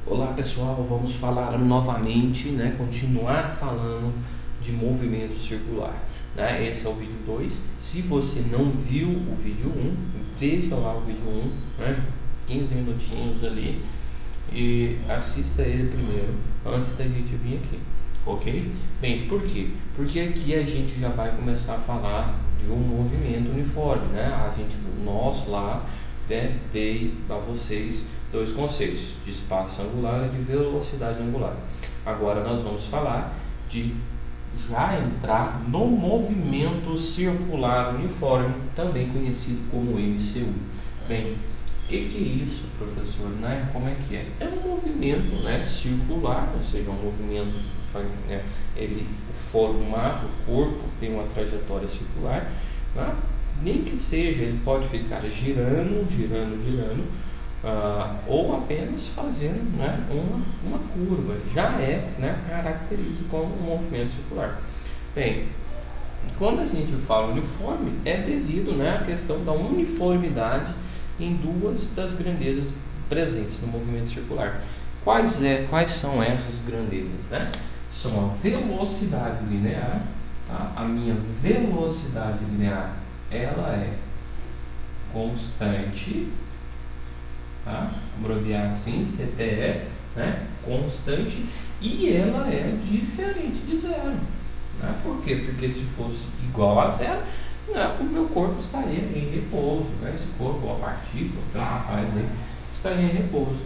Olá pessoal, vamos falar novamente, continuar falando de movimento circular. Esse é o vídeo 2. Se você não viu o vídeo 1, veja lá o vídeo 1, 15 minutinhos ali, e assista ele primeiro, antes da gente vir aqui, ok? Bem, por quê? Porque aqui a gente já vai começar a falar de um movimento uniforme, nós lá dei para vocês dois conceitos, de espaço angular e de velocidade angular. Agora nós vamos falar de já entrar no movimento circular uniforme, também conhecido como MCU. Bem, o que é isso, professor? Como é que é? É um movimento circular, ou seja, um movimento, o formato, o corpo tem uma trajetória circular, nem que seja, ele pode ficar girando, ou apenas fazendo uma curva, já caracteriza como um movimento circular. Bem, quando a gente fala uniforme, é devido à questão da uniformidade em duas das grandezas presentes no movimento circular. Quais são essas grandezas? São a velocidade linear, a minha velocidade linear, ela é constante, abreviar assim, CTE, constante, e ela é diferente de zero. Por quê? Porque se fosse igual a zero, o meu corpo estaria em repouso, esse corpo, a partícula, tanto faz aí, estaria em repouso.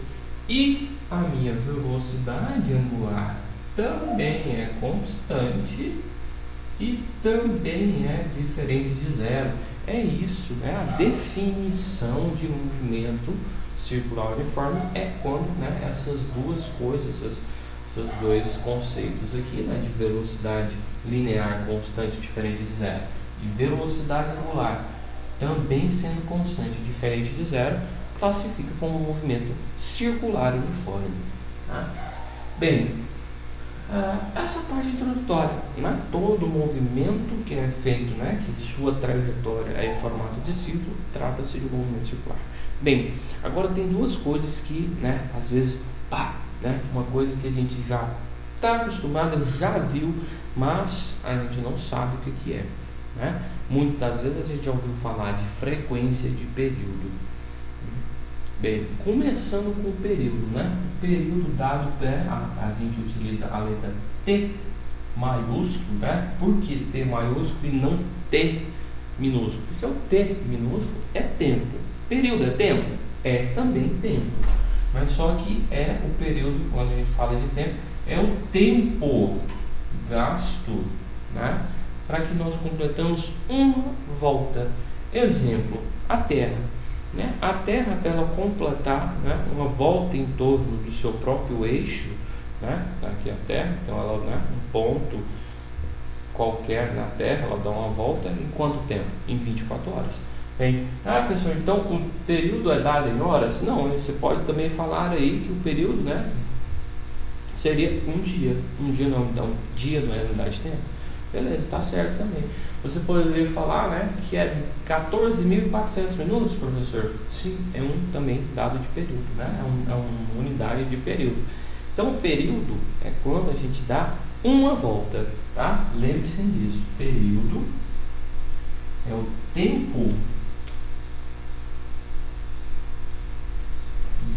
E a minha velocidade angular também é constante e também é diferente de zero. É isso, a definição de movimento circular uniforme é quando essas duas coisas, esses dois conceitos aqui, de velocidade linear constante diferente de zero e velocidade angular também sendo constante diferente de zero, classifica como um movimento circular uniforme. Bem, essa parte introdutória, todo movimento que é feito, que sua trajetória é em formato de círculo, trata-se de um movimento circular. Bem, agora tem duas coisas que, às vezes, uma coisa que a gente já está acostumado, já viu, mas a gente não sabe o que é. Muitas das vezes a gente já ouviu falar de frequência de período. Bem, começando com o período, o período dado, a gente utiliza a letra T maiúsculo, Por que T maiúsculo e não T minúsculo? Porque o T minúsculo é tempo. Período é tempo? É também tempo. Mas só que é o período, quando a gente fala de tempo, é o tempo gasto, para que nós completamos uma volta. Exemplo, a Terra. A Terra, para ela completar uma volta em torno do seu próprio eixo, aqui a Terra, então ela, um ponto qualquer na Terra, ela dá uma volta em quanto tempo? Em 24 horas. Bem, professor, então o período é dado em horas? Não, você pode também falar aí que o período seria um dia. Um dia não, então dia não é unidade de tempo. Beleza, está certo também. Você poderia falar que é 14.400 minutos, professor? Sim, é um também dado de período, é uma unidade de período. Então, o período é quando a gente dá uma volta, Lembre-se disso. Período é o tempo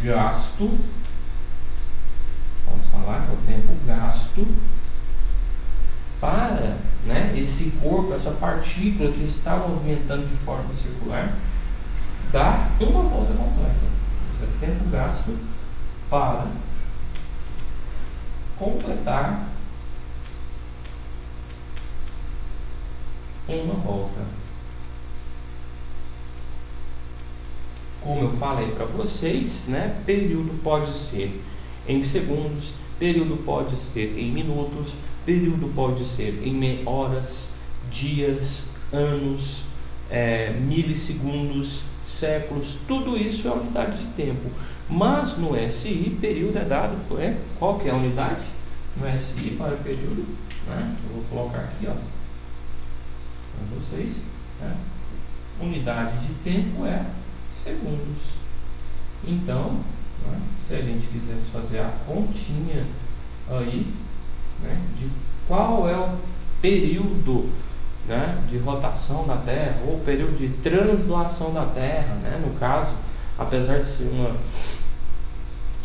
gasto, posso falar que é o tempo gasto para esse corpo, essa partícula que está movimentando de forma circular, dar uma volta completa. Esse é o tempo gasto para completar uma volta. Como eu falei para vocês, período pode ser em segundos, período pode ser em minutos, período pode ser em horas, dias, anos, milissegundos, séculos, tudo isso é unidade de tempo. Mas no SI, período é dado por qual que é a unidade? No SI para período, eu vou colocar aqui para vocês, unidade de tempo é segundos. Então, né? Se a gente quisesse fazer a continha aí, né, de qual é o período, né, de rotação da Terra, ou período de translação da Terra, né, no caso, apesar de ser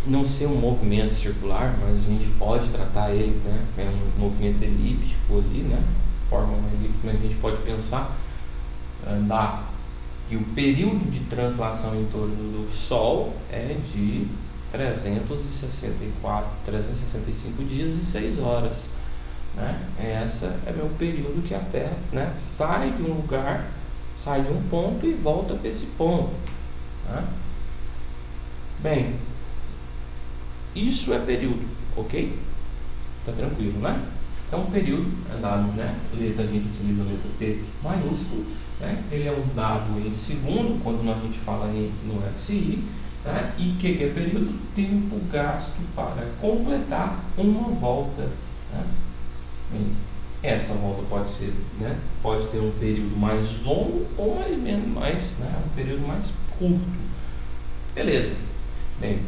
não ser um movimento circular, mas a gente pode tratar ele, né, é um movimento elíptico ali, né, forma uma elipse, mas a gente pode pensar que o período de translação em torno do Sol é de 365 dias e 6 horas. Né? Esse é meu período que a Terra, né, sai de um lugar, sai de um ponto e volta para esse ponto. Né? Bem, isso é período, ok? Tá tranquilo, né? Então, o período é dado, né? A gente utiliza a letra T maiúsculo, né? Ele é um dado em segundo, quando a gente fala no SI, né? E o que é período? Tempo gasto para completar uma volta. Né? Bem, essa volta pode ser, né? Pode ter um período mais longo ou mais, né? Um período mais curto. Beleza. Bem,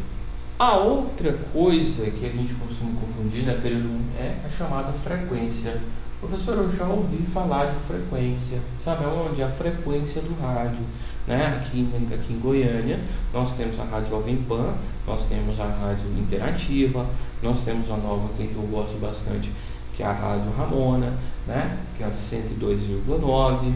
a outra coisa que a gente costuma confundir, né, período é a chamada frequência. Professor, eu já ouvi falar de frequência. Sabe onde? A frequência do rádio. Né? Aqui em Goiânia, nós temos a Rádio Jovem Pan, nós temos a Rádio Interativa, nós temos a nova que eu gosto bastante, que é a Rádio Ramona, né? Que é a 102,9.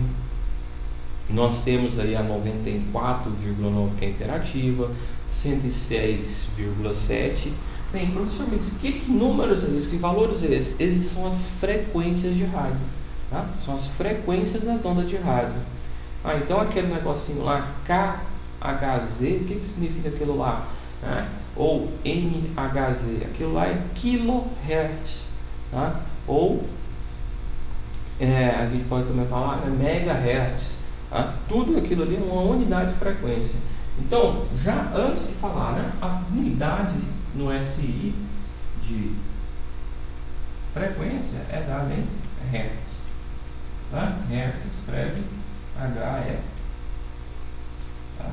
Nós temos aí a 94,9, que é interativa, 106,7. Bem, professor, mas que números é esses? Que valores é esses? Esses são as frequências de rádio. Tá? São as frequências das ondas de rádio. Então aquele negocinho lá, KHZ, o que significa aquilo lá? Né? Ou MHZ, aquilo lá é kilohertz. Tá? Ou a gente pode também falar megahertz. Tá? Tudo aquilo ali é uma unidade de frequência. Então, já antes de falar, né, a unidade no SI de frequência é dada em hertz. Tá? Hertz escreve HE. Tá?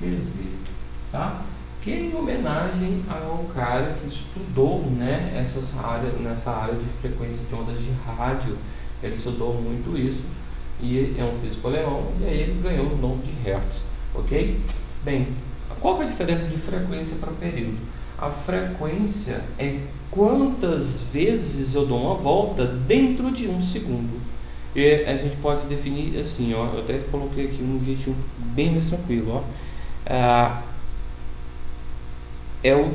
HE-RTZ. Tá? Que em homenagem ao cara que estudou, né, nessa área de frequência de ondas de rádio. Ele estudou muito isso e é um físico alemão, e aí ele ganhou o nome de Hertz, ok? Bem, qual que é a diferença de frequência para período? A frequência é quantas vezes eu dou uma volta dentro de um segundo. E a gente pode definir assim, ó, eu até coloquei aqui um jeitinho bem mais tranquilo, ó. É o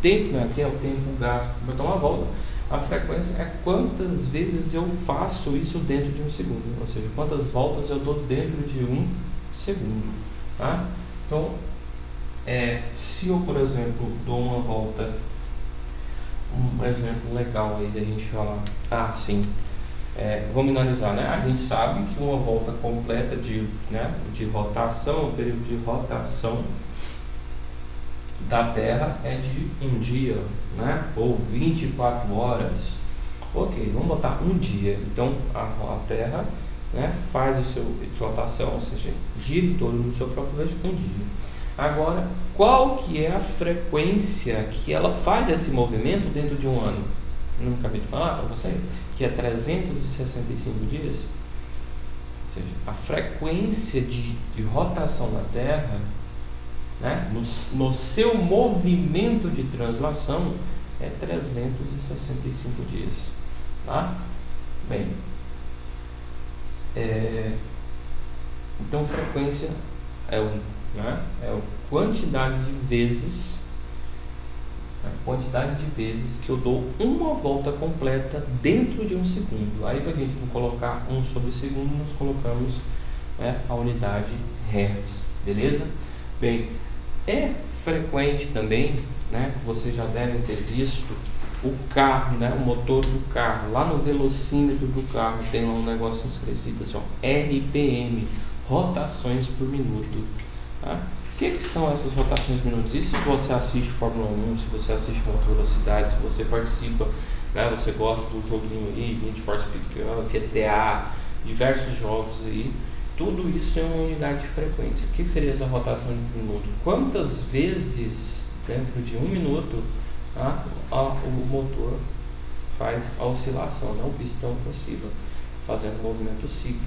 tempo, né? Aqui é o tempo gasto para dar uma volta. A frequência é quantas vezes eu faço isso dentro de um segundo, ou seja, quantas voltas eu dou dentro de um segundo. Tá? Então, se eu, por exemplo, dou uma volta, um exemplo legal aí da gente falar, vamos analisar, né? A gente sabe que uma volta completa de rotação, o período de rotação da Terra é de um dia, né? Ou 24 horas. Ok, vamos botar um dia. Então a Terra, né, faz o seu rotação, ou seja, gira em torno do seu próprio eixo um dia. Agora, qual que é a frequência que ela faz esse movimento dentro de um ano? Não acabei de falar para vocês? Que é 365 dias. Ou seja, a frequência de rotação da Terra, né, no seu movimento de translação é 365 dias. Tá? Bem, então frequência é a quantidade de vezes, que eu dou uma volta completa dentro de um segundo. Aí, para a gente não colocar 1 sobre segundo, nós colocamos, né, a unidade hertz. Beleza? Bem, é frequente também, né, vocês já devem ter visto o carro, né, o motor do carro, lá no velocímetro do carro tem lá um negócio escrito assim, RPM, rotações por minuto. Tá? O que são essas rotações por minuto? E se você assiste Fórmula 1, se você assiste Motor Velocidade, se você participa, né, você gosta do joguinho aí, Need for Speed, GTA, diversos jogos aí, tudo isso é uma unidade de frequência. O que seria essa rotação de minuto? Quantas vezes dentro de 1 minuto o motor faz a oscilação, né? O pistão oscila, fazendo um movimento cíclico.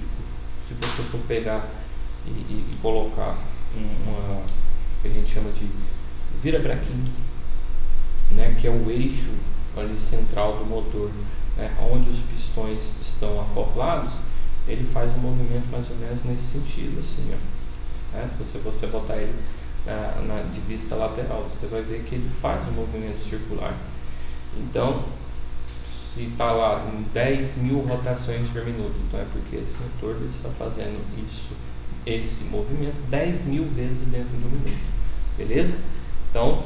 Se você for pegar e colocar uma que a gente chama de virabraquim, né, que é o eixo ali central do motor, né, onde os pistões estão acoplados, ele faz um movimento mais ou menos nesse sentido, assim, ó, né? Se você botar ele de vista lateral, você vai ver que ele faz um movimento circular. Então, se está lá em 10.000 rotações por minuto, então é porque esse motor ele está fazendo esse movimento 10.000 vezes dentro de 1 minuto, beleza? Então,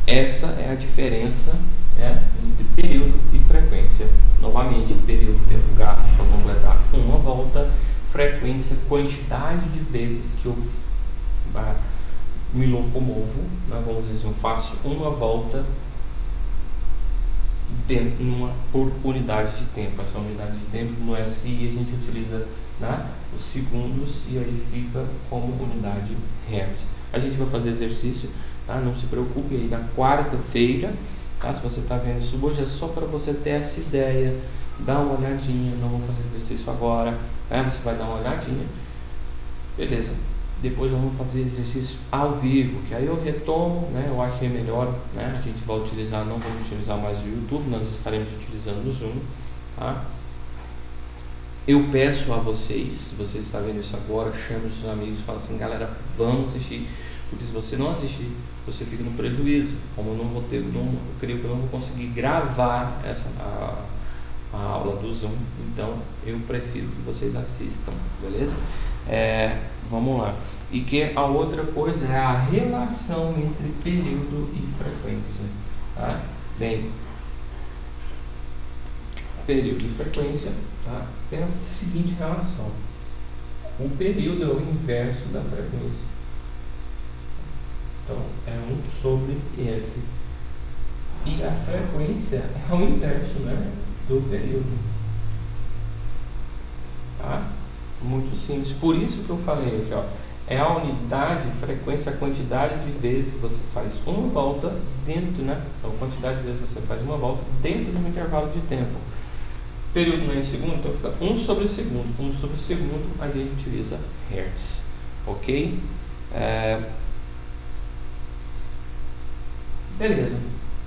essa é a diferença, né, entre período e frequência. Novamente, período, tempo gasto para completar uma volta, frequência, quantidade de vezes que eu me locomovo, né, vamos dizer assim, eu faço uma volta por unidade de tempo. Essa unidade de tempo no SI a gente utiliza, né, os segundos, e aí fica como unidade hertz. A gente vai fazer exercício, tá? Não se preocupe aí na quarta-feira, tá? Se você está vendo isso hoje, é só para você ter essa ideia, dá uma olhadinha. Não vou fazer exercício agora, né? Você vai dar uma olhadinha, beleza? Depois vamos fazer exercício ao vivo, que aí eu retomo, né? Eu achei melhor, né? A gente vai utilizar, não vamos utilizar mais o YouTube, nós estaremos utilizando o Zoom, tá? Eu peço a vocês, se você está vendo isso agora, chame os seus amigos e fala assim: galera, vamos assistir, porque se você não assistir, você fica no prejuízo. Como eu não vou ter, eu creio que eu não vou conseguir gravar a aula do Zoom, então eu prefiro que vocês assistam, beleza? Vamos lá. E que a outra coisa é a relação entre período e frequência, tá? Bem, período e frequência, tá? Tem a seguinte relação: o período é o inverso da frequência, então é 1 sobre F, e a frequência é o inverso, né, do período, tá? Muito simples. Por isso que eu falei aqui, ó, é a unidade, frequência, a quantidade de vezes que você faz uma volta dentro, né? Então, a quantidade de vezes que você faz uma volta dentro de um intervalo de tempo. Período não é em segundo, então fica 1 sobre segundo. 1 sobre segundo, a gente utiliza hertz, ok? Beleza,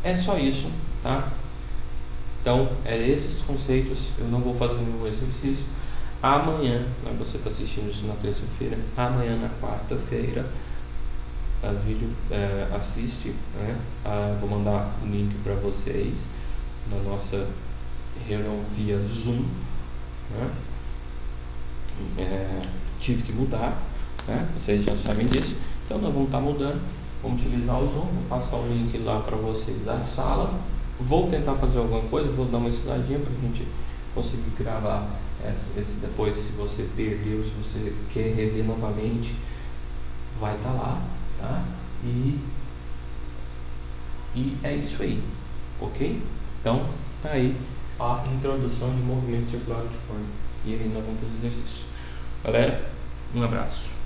é só isso, tá? Então, esses conceitos. Eu não vou fazer nenhum exercício. Amanhã, né, você está assistindo isso na terça-feira, amanhã na quarta-feira, assiste, né? Vou mandar o link para vocês na nossa reunião via Zoom, né? Tive que mudar, né? Vocês já sabem disso, então nós vamos estar mudando. Vamos utilizar o Zoom, vou passar o link lá para vocês da sala. Vou tentar fazer alguma coisa, vou dar uma estudadinha para a gente conseguir gravar esse depois. Se você perdeu, se você quer rever novamente, vai estar lá, tá? E é isso aí, ok? Então tá aí a introdução de movimento circular de forma. E aí nós vamos fazer exercício. Galera, um abraço.